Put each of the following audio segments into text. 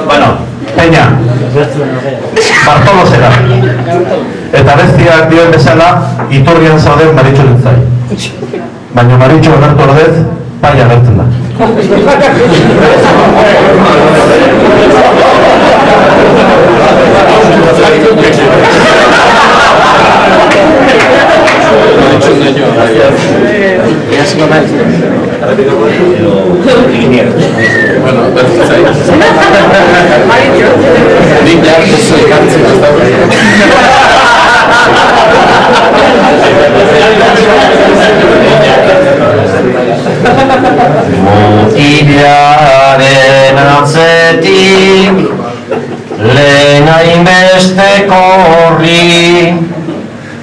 Bueno, Peña, Bartolo zera. Eta bestiak dioen bezala, iturrian zauden Maritxu dintzai. Baina Maritxu agertu ordez, pai agertzen da. Bueno, bertzai. Nik behar duzu ekartzen ez da. Mutilaren atzetik lehen hainbeste korri,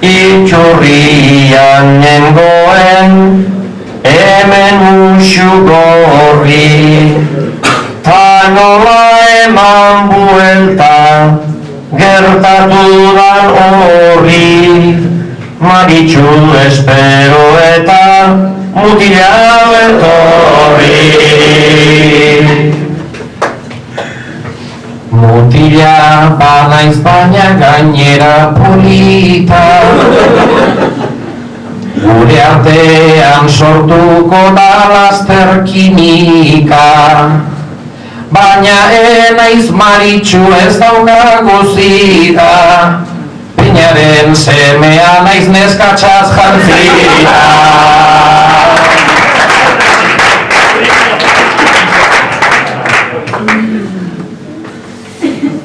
itxurrian nengoen hemen usu gorri, ta nola eman buelta gertatu dan horri, Maritxu espero eta mutila etorri. Mutila banaiz baina gainera polita, gure artean sortuko da laster kimika, baina enaiz Maritxu ez daukagu zita, Peñaren semea naiz neskatxaz jantzita.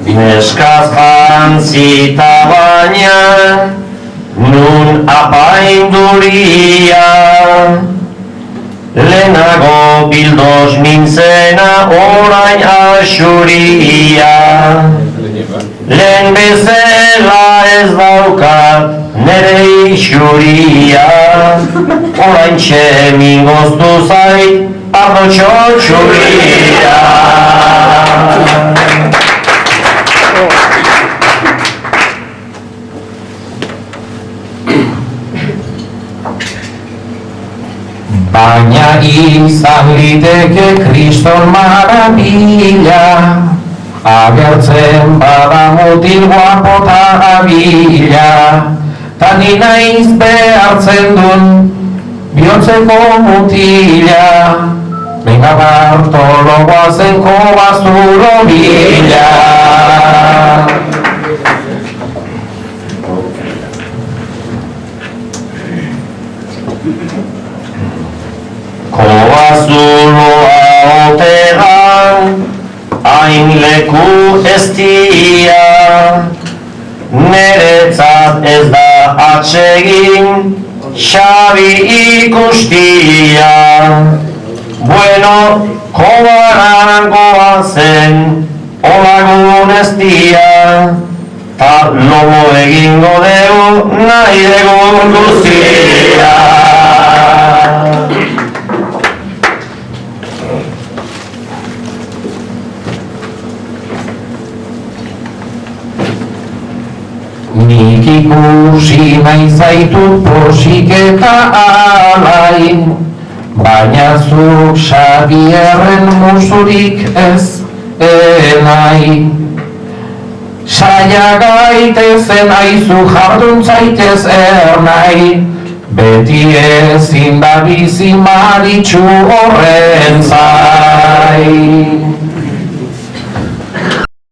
Neskaz jantzita baina nun apainduria, lehenago bildoz nintzena orain asuria. Lehen bezala ez daukat nere isuria, orain txemin goztu zait ardo txotxuria. Baina izan liteke kriston marabila, agertzen bada mutil guapota abila, ta ni naiz behartzen dun bihotzeko mutila, venga Bartolo guazenko bazuro bila. Kobazuloa otean hain leku eztia, neretzat ez da atsegin Xabi ikustia. Bueno, kobaran goazen olagun eztia, ta lobo egingo deu nahi degun guztia. Nik ikusi nahi zaitut posik eta alai, baina zuk Xabierren musurik ez enai. Saia gaitezen aizu jardun zaitez ernai, beti ezin da bizi Maritxu horren zai.